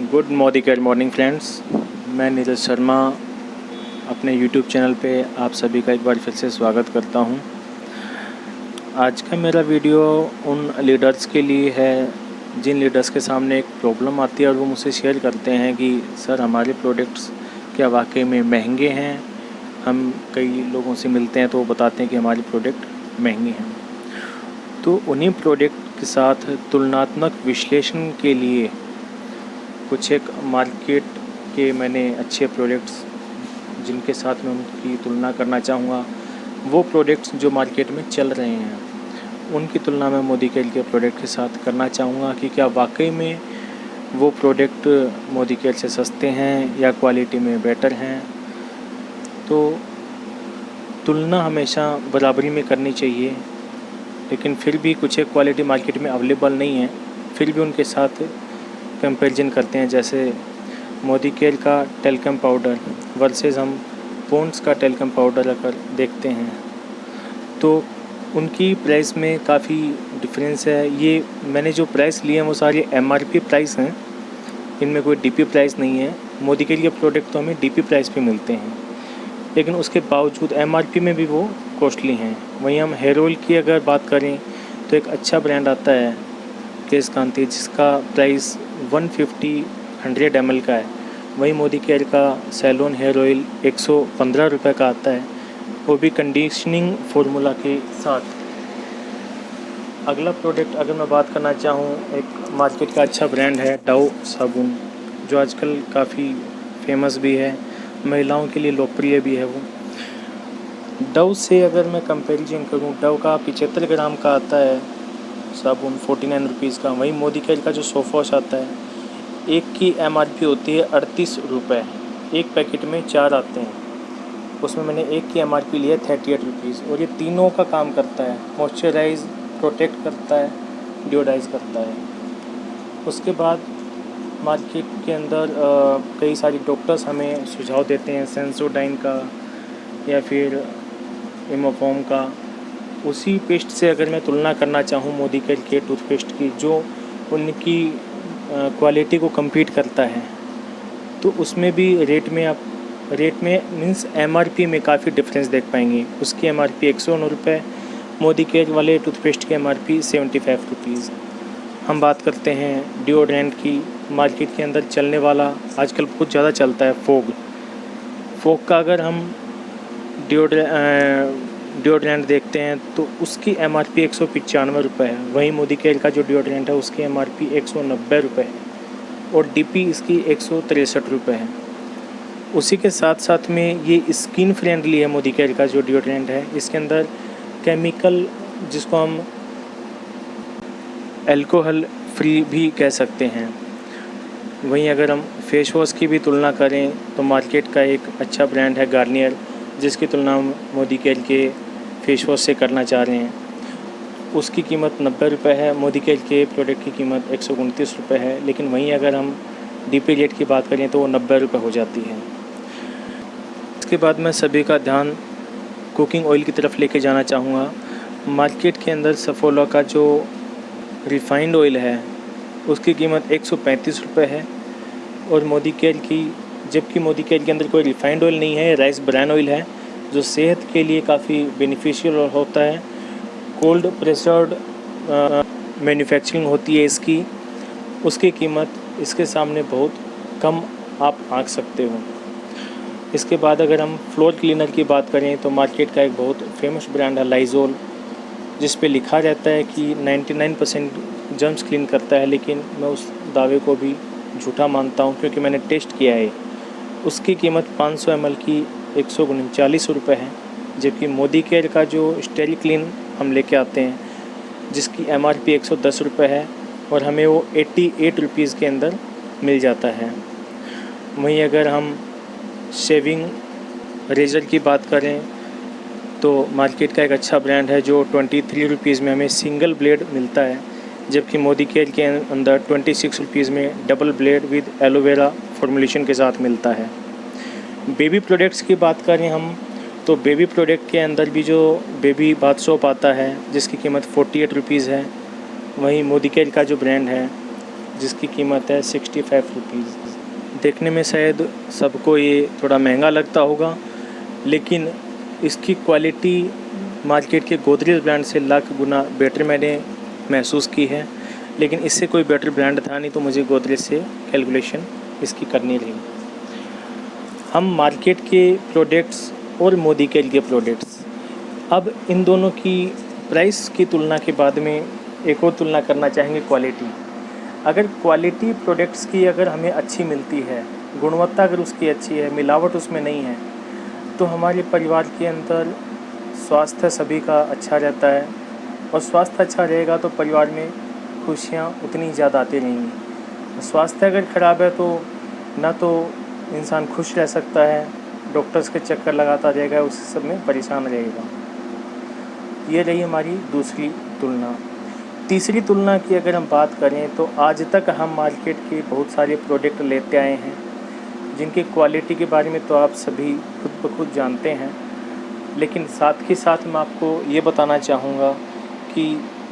Good morning friends. मैं नीरज शर्मा अपने YouTube channel पे आप सभी का एक बार फिर से स्वागत करता हूं। आज का मेरा वीडियो उन लीडर्स के लिए है जिन लीडर्स के सामने एक प्रॉब्लम आती है और वो मुझसे शेयर करते हैं कि सर हमारे प्रोडक्ट्स क्या वाकई में महंगे हैं। हम कई लोगों से मिलते हैं तो वो बताते हैं कि हमारे प्रोडक्ट महंगे हैं। तो उन्हीं प्रोडक्ट के साथ तुलनात्मक विश्लेषण के लिए कुछ एक मार्केट के मैंने अच्छे प्रोडक्ट्स जिनके साथ मैं उनकी तुलना करना चाहूँगा, वो प्रोडक्ट्स जो मार्केट में चल रहे हैं उनकी तुलना मैं मोदी केयर के प्रोडक्ट के साथ करना चाहूँगा कि क्या वाकई में वो प्रोडक्ट मोदी केयर से सस्ते हैं या क्वालिटी में बेटर हैं। तो तुलना हमेशा बराबरी में करनी चाहिए, लेकिन फिर भी कुछ एक क्वालिटी मार्केट में अवेलेबल नहीं है, फिर भी उनके साथ कंपैरिजन करते हैं। जैसे मोदी केयर का टेल्कम पाउडर वर्सेस हम पॉन्ड्स का टेल्कम पाउडर अगर देखते हैं तो उनकी प्राइस में काफ़ी डिफरेंस है। ये मैंने जो प्राइस लिए हैं वो सारे एमआरपी प्राइस हैं, इनमें कोई डीपी प्राइस नहीं है। मोदी केयर के प्रोडक्ट तो हमें डीपी प्राइस पे मिलते हैं, लेकिन उसके बावजूद एमआरपी में भी वो कॉस्टली हैं। वहीं हम हेयर ऑयल की अगर बात करें तो एक अच्छा ब्रांड आता है केश कांति, जिसका प्राइस 150 ml का है। वहीं मोदी केयर का सैलोन हेयर ऑयल 115 रुपये का आता है, वो भी कंडीशनिंग फार्मूला के साथ। अगला प्रोडक्ट अगर मैं बात करना चाहूँ, एक मार्केट का अच्छा ब्रांड है डव साबुन, जो आजकल काफ़ी फेमस भी है, महिलाओं के लिए लोकप्रिय भी है। वो डव से अगर मैं कंपैरिजन करूँ, डव का 75 ग्राम का आता है साबुन 49 रुपीज़ का। वहीं मोदी केयर का जो सोफवॉश आता है, एक की एमआरपी होती है 38 रुपये, एक पैकेट में 4 आते हैं, उसमें मैंने एक की एमआरपी लिया 38 रुपीज़। और ये तीनों का काम करता है, मॉइस्चराइज, प्रोटेक्ट करता है, डिओडाइज करता है। उसके बाद मार्केट के अंदर कई सारी डॉक्टर्स हमें सुझाव देते हैं सेंसोडाइन का या फिर इमोफॉर्म का। उसी पेस्ट से अगर मैं तुलना करना चाहूँ मोदी केयर के टूथपेस्ट की, जो उनकी क्वालिटी को कम्पीट करता है, तो उसमें भी रेट में मीन्स एमआरपी में काफ़ी डिफरेंस देख पाएंगे। उसकी एमआरपी 109 रुपये, मोदी केयर वाले टूथपेस्ट की एमआरपी 75 रुपीज़। हम बात करते हैं डिओड्रेंट की। मार्केट के अंदर चलने वाला आजकल बहुत ज़्यादा चलता है फोग का अगर हम डिओड्रेंट देखते हैं तो उसकी एमआरपी 195 रुपये है। वहीं मोदी केयर का जो डिओड्रेंट है उसकी एमआरपी 190 रुपये है और डीपी इसकी 163 रुपये है। उसी के साथ साथ में ये स्किन फ्रेंडली है। मोदी केयर का जो डिओड्रेंट है, इसके अंदर केमिकल, जिसको हम अल्कोहल फ्री भी कह सकते हैं। वहीं अगर हम फेस वॉश की भी तुलना करें तो मार्केट का एक अच्छा ब्रांड है गार्नियर, जिसकी तुलना हम मोदी केयर के फेस वॉश से करना चाह रहे हैं। उसकी कीमत 90 रुपये है, मोदी केयर के प्रोडक्ट की कीमत 129 रुपये है। लेकिन वहीं अगर हम डीपी रेट की बात करें तो वो 90 रुपये हो जाती है। इसके बाद मैं सभी का ध्यान कुकिंग ऑयल की तरफ लेके जाना चाहूँगा। मार्केट के अंदर सफोला का जो रिफ़ाइंड ऑयल है उसकी कीमत 135 रुपये है और मोदी केयर की, जबकि मोदी केयर के अंदर कोई रिफ़ाइंड ऑयल नहीं है, राइस ब्रान ऑयल है, जो सेहत के लिए काफ़ी बेनिफिशियल होता है। कोल्ड प्रेसर्ड मैन्युफैक्चरिंग होती है इसकी। उसकी कीमत इसके सामने बहुत कम आप आंक सकते हो। इसके बाद अगर हम फ्लोर क्लीनर की बात करें तो मार्केट का एक बहुत फेमस ब्रांड है लाइजोल, जिस पे लिखा रहता है कि 99% जर्म्स क्लीन करता है, लेकिन मैं उस दावे को भी झूठा मानता हूँ क्योंकि मैंने टेस्ट किया है। उसकी कीमत 500 ml की 139 रुपये है, जबकि मोदी केयर का जो स्टेरी क्लीन हम लेके आते हैं, जिसकी एमआरपी 110 रुपये है और हमें वो 88 रुपीज़ के अंदर मिल जाता है। वहीं अगर हम शेविंग रेज़र की बात करें तो मार्केट का एक अच्छा ब्रांड है जो 23 रुपीज़ में हमें सिंगल ब्लेड मिलता है, जबकि मोदी केयर के अंदर 26 रुपीज़ में double blade with aloe vera formulation के साथ मिलता है। बेबी प्रोडक्ट्स की बात करें हम तो बेबी प्रोडक्ट के अंदर भी जो बेबी बाथ सोप आता है, जिसकी कीमत 48 रुपीज़ है। वहीं मोदी केयर का जो ब्रांड है जिसकी कीमत है 65 रुपीज़। देखने में शायद सबको ये थोड़ा महंगा लगता होगा, लेकिन इसकी क्वालिटी मार्केट के गोदरेज ब्रांड से लाख गुना बेटर मैंने महसूस की है। लेकिन इससे कोई बेटर ब्रांड था नहीं, तो मुझे गोदरेज से कैलकुलेशन इसकी करनी रही। हम मार्केट के प्रोडक्ट्स और मोदी केयर के प्रोडक्ट्स, अब इन दोनों की प्राइस की तुलना के बाद में एक और तुलना करना चाहेंगे क्वालिटी। अगर क्वालिटी प्रोडक्ट्स की अगर हमें अच्छी मिलती है, गुणवत्ता अगर उसकी अच्छी है, मिलावट उसमें नहीं है, तो हमारे परिवार के अंदर स्वास्थ्य सभी का अच्छा रहता है। और स्वास्थ्य अच्छा रहेगा तो परिवार में खुशियाँ उतनी ज़्यादा आती रहेंगी। स्वास्थ्य अगर ख़राब है तो ना तो इंसान खुश रह सकता है, डॉक्टर्स के चक्कर लगाता रहेगा, उस सब में परेशान रहेगा। ये रही हमारी दूसरी तुलना। तीसरी तुलना की अगर हम बात करें तो आज तक हम मार्केट के बहुत सारे प्रोडक्ट लेते आए हैं, जिनकी क्वालिटी के बारे में तो आप सभी खुद ब खुद जानते हैं। लेकिन साथ ही साथ मैं आपको ये बताना चाहूँगा कि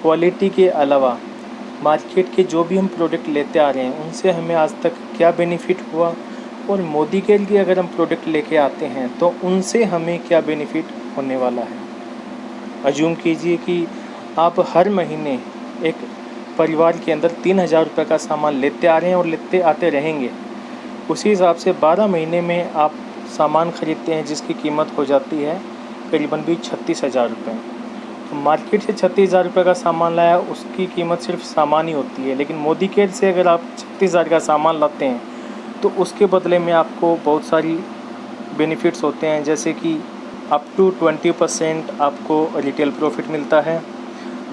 क्वालिटी के अलावा मार्केट के जो भी हम प्रोडक्ट लेते आ रहे हैं, उनसे हमें आज तक क्या बेनिफिट हुआ, और मोदी केयर के अगर हम प्रोडक्ट लेके आते हैं तो उनसे हमें क्या बेनिफिट होने वाला है। अज्यूम कीजिए कि आप हर महीने एक परिवार के अंदर 3,000 रुपये का सामान लेते आ रहे हैं और लेते आते रहेंगे। उसी हिसाब से 12 महीने में आप सामान ख़रीदते हैं जिसकी कीमत हो जाती है करीबन भी 36,000 रुपये। तो मार्केट से 36,000 रुपये का सामान लाया, उसकी कीमत सिर्फ सामान ही होती है। लेकिन मोदी केयर से अगर आप 36,000 का सामान लाते हैं तो उसके बदले में आपको बहुत सारी बेनिफिट्स होते हैं, जैसे कि अप टू 20% आपको रिटेल प्रॉफिट मिलता है।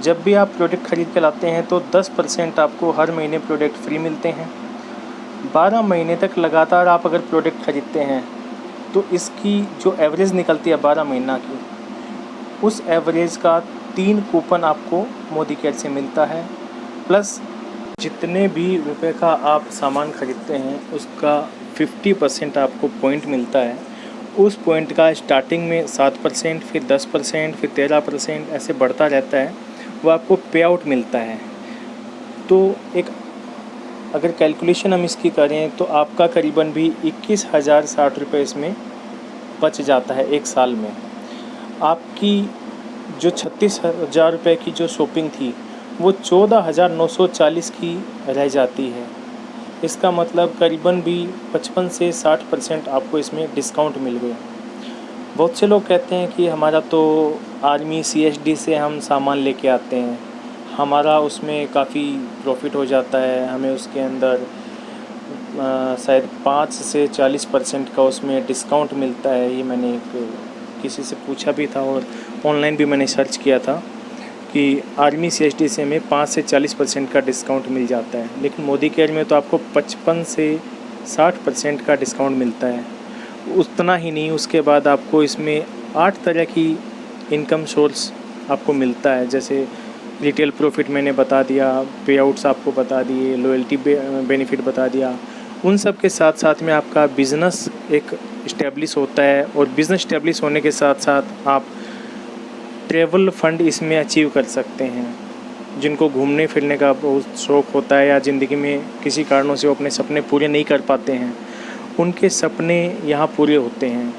जब भी आप प्रोडक्ट ख़रीद के लाते हैं तो 10% आपको हर महीने प्रोडक्ट फ्री मिलते हैं। 12 महीने तक लगातार आप अगर प्रोडक्ट ख़रीदते हैं तो इसकी जो एवरेज निकलती है 12 महीना की, उस एवरेज का 3 कूपन आपको मोदी केयर से मिलता है। प्लस जितने भी रुपए का आप सामान ख़रीदते हैं उसका 50% आपको पॉइंट मिलता है। उस पॉइंट का स्टार्टिंग में 7%, फिर 10%, फिर 13% ऐसे बढ़ता रहता है, वो आपको पे आउट मिलता है। तो एक अगर कैलकुलेशन हम इसकी करें तो आपका करीबन भी 21,060 रुपये इसमें बच जाता है एक साल में। आपकी जो 36,000 रुपये की जो शॉपिंग थी वो 14,940 की रह जाती है। इसका मतलब करीबन भी 55 से 60% आपको इसमें डिस्काउंट मिल गया। बहुत से लोग कहते हैं कि हमारा तो आर्मी CSD से हम सामान लेके आते हैं, हमारा उसमें काफ़ी प्रॉफिट हो जाता है, हमें उसके अंदर शायद 5 से 40% का उसमें डिस्काउंट मिलता है। ये मैंने किसी से पूछा भी था और ऑनलाइन भी मैंने सर्च किया था कि आर्मी CSD से हमें 5 से 40% का डिस्काउंट मिल जाता है। लेकिन मोदी केयर में तो आपको 55 से 60% का डिस्काउंट मिलता है। उतना ही नहीं, उसके बाद आपको इसमें 8 तरह की इनकम सोर्स आपको मिलता है, जैसे रिटेल प्रॉफिट मैंने बता दिया, पे आउट्स आपको बता दिए, लॉयल्टी बेनिफिट बता दिया। उन सब के साथ साथ में आपका बिज़नेस एक इस्टेब्लिश होता है, और बिज़नेस इस्टेब्लिश होने के साथ साथ आप ट्रैवल फंड इसमें अचीव कर सकते हैं। जिनको घूमने फिरने का बहुत शौक़ होता है या ज़िंदगी में किसी कारणों से वो अपने सपने पूरे नहीं कर पाते हैं, उनके सपने यहाँ पूरे होते हैं,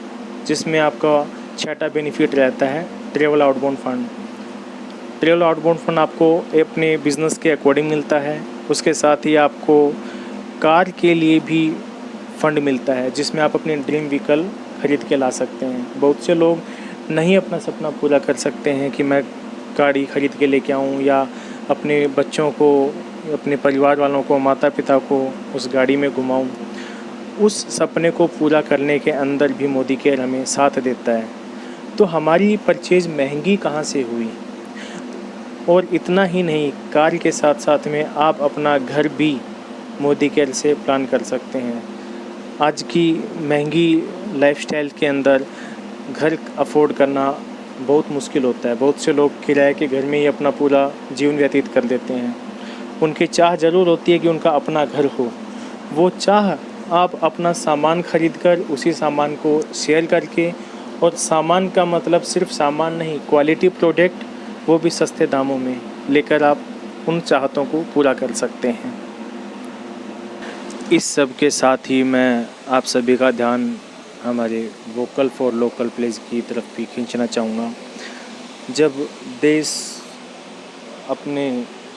जिसमें आपका 6ठा बेनिफिट रहता है travel outbound fund. Travel outbound fund आपको अपने बिज़नेस के अकॉर्डिंग मिलता है। उसके साथ ही आपको कार के लिए भी फ़ंड मिलता है, जिसमें आप अपने ड्रीम व्हीकल ख़रीद के ला सकते हैं। बहुत से लोग नहीं अपना सपना पूरा कर सकते हैं कि मैं गाड़ी ख़रीद के लेके आऊँ या अपने बच्चों को, अपने परिवार वालों को, माता पिता को उस गाड़ी में घुमाऊँ। उस सपने को पूरा करने के अंदर भी मोदी केयर हमें साथ देता है। तो हमारी परचेज़ महंगी कहाँ से हुई। और इतना ही नहीं, कार के साथ साथ में आप अपना घर भी मोदी केयर से प्लान कर सकते हैं। आज की महंगी लाइफस्टाइल के अंदर घर अफोर्ड करना बहुत मुश्किल होता है। बहुत से लोग किराए के घर में ही अपना पूरा जीवन व्यतीत कर देते हैं। उनकी चाह ज़रूर होती है कि उनका अपना घर हो। वो चाह आप अपना सामान ख़रीद कर, उसी सामान को शेयर करके, और सामान का मतलब सिर्फ सामान नहीं, क्वालिटी प्रोडक्ट, वो भी सस्ते दामों में लेकर आप उन चाहतों को पूरा कर सकते हैं। इस सब के साथ ही मैं आप सभी का ध्यान हमारे वोकल फॉर लोकल प्लेस की तरफ भी खींचना चाहूँगा। जब देश अपने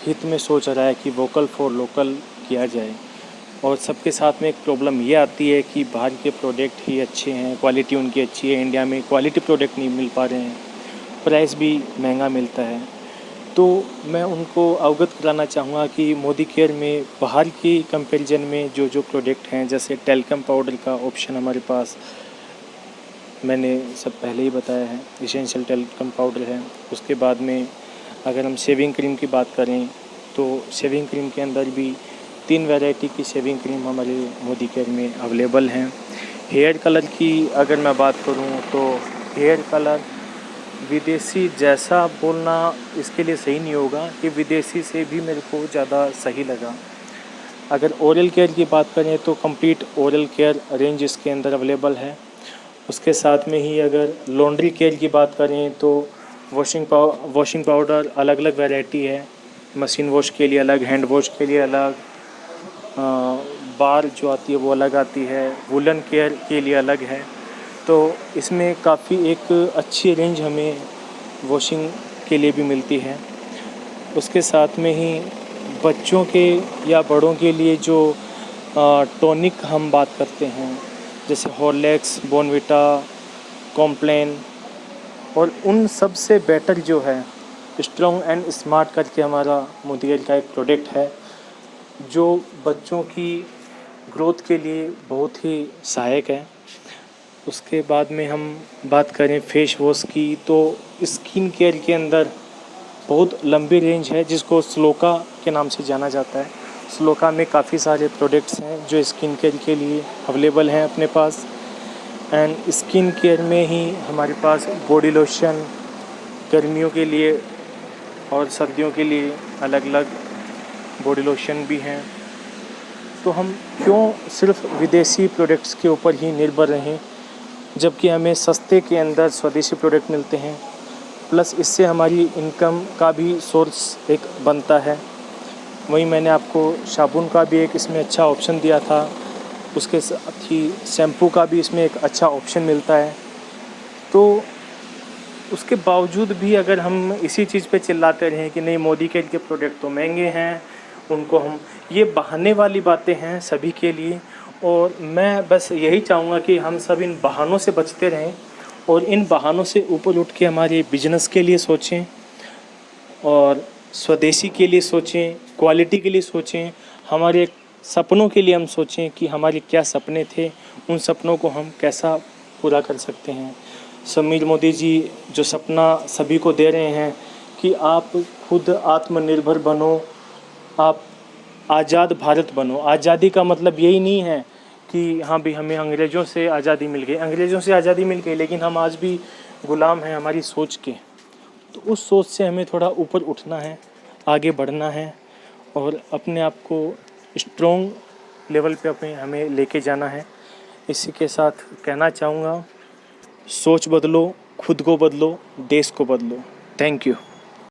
हित में सोच रहा है कि वोकल फॉर लोकल किया जाए और सबके साथ में एक प्रॉब्लम ये आती है कि बाहर के प्रोडक्ट ही अच्छे हैं, क्वालिटी उनकी अच्छी है, इंडिया में क्वालिटी प्रोडक्ट नहीं मिल पा रहे हैं, प्राइस भी महंगा मिलता है। तो मैं उनको अवगत कराना चाहूँगा कि मोदी केयर में बाहर की कंपैरिजन में जो जो प्रोडक्ट हैं, जैसे टेल्कम पाउडर का ऑप्शन हमारे पास मैंने सब पहले ही बताया है, एसेंशियल टेल्कम पाउडर है। उसके बाद में अगर हम शेविंग क्रीम की बात करें तो शेविंग क्रीम के अंदर भी 3 वैरायटी की शेविंग क्रीम हमारे मोदी केयर में अवेलेबल हैं। हेयर कलर की अगर मैं बात करूं तो हेयर कलर विदेशी जैसा बोलना इसके लिए सही नहीं होगा कि विदेशी से भी मेरे को ज़्यादा सही लगा। अगर ओरल केयर की बात करें तो कंप्लीट ओरल केयर रेंज इसके अंदर अवेलेबल है। उसके साथ में ही अगर लॉन्ड्री केयर की बात करें तो वॉशिंग पाउडर अलग अलग वैरायटी है, मशीन वॉश के लिए अलग, हैंड वॉश के लिए अलग, बार जो आती है वो अलग आती है, वुलन केयर के लिए अलग है। तो इसमें काफ़ी एक अच्छी रेंज हमें वॉशिंग के लिए भी मिलती है। उसके साथ में ही बच्चों के या बड़ों के लिए जो टॉनिक हम बात करते हैं, जैसे हॉर्लिक्स, बॉर्नविटा, कॉम्प्लान, और उन सब से बेटर जो है स्ट्रॉन्ग एंड स्मार्ट करके हमारा मोदी केयर का एक प्रोडक्ट है जो बच्चों की ग्रोथ के लिए बहुत ही सहायक है। उसके बाद में हम बात करें फेस वॉश की तो स्किन केयर के अंदर बहुत लंबी रेंज है जिसको स्लोका के नाम से जाना जाता है। स्लोका में काफ़ी सारे प्रोडक्ट्स हैं जो स्किन केयर के लिए अवेलेबल हैं अपने पास। एंड स्किन केयर में ही हमारे पास बॉडी लोशन गर्मियों के लिए और सर्दियों के लिए अलग अलग बॉडी लोशन भी हैं। तो हम क्यों सिर्फ विदेशी प्रोडक्ट्स के ऊपर ही निर्भर रहें जबकि हमें सस्ते के अंदर स्वदेशी प्रोडक्ट मिलते हैं, प्लस इससे हमारी इनकम का भी सोर्स एक बनता है। वहीं मैंने आपको साबुन का भी एक इसमें अच्छा ऑप्शन दिया था, उसके साथ ही शैम्पू का भी इसमें एक अच्छा ऑप्शन मिलता है। तो उसके बावजूद भी अगर हम इसी चीज़ पे चिल्लाते रहें कि नहीं मोदी केयर के प्रोडक्ट तो महंगे हैं, उनको हम, ये बहाने वाली बातें हैं सभी के लिए। और मैं बस यही चाहूँगा कि हम सब इन बहानों से बचते रहें और इन बहानों से ऊपर उठ के हमारे बिजनेस के लिए सोचें और स्वदेशी के लिए सोचें, क्वालिटी के लिए सोचें, हमारे सपनों के लिए हम सोचें कि हमारे क्या सपने थे, उन सपनों को हम कैसा पूरा कर सकते हैं। समीर मोदी जी जो सपना सभी को दे रहे हैं कि आप खुद आत्मनिर्भर बनो, आप आज़ाद भारत बनो। आज़ादी का मतलब यही नहीं है कि हाँ भी हमें अंग्रेज़ों से आज़ादी मिल गई, अंग्रेज़ों से आज़ादी मिल गई लेकिन हम आज भी ग़ुलाम हैं हमारी सोच के। तो उस सोच से हमें थोड़ा ऊपर उठना है, आगे बढ़ना है और अपने आप को स्ट्रॉन्ग लेवल पे हमें लेके जाना है। इसी के साथ कहना चाहूँगा, सोच बदलो, खुद को बदलो, देश को बदलो। Thank you.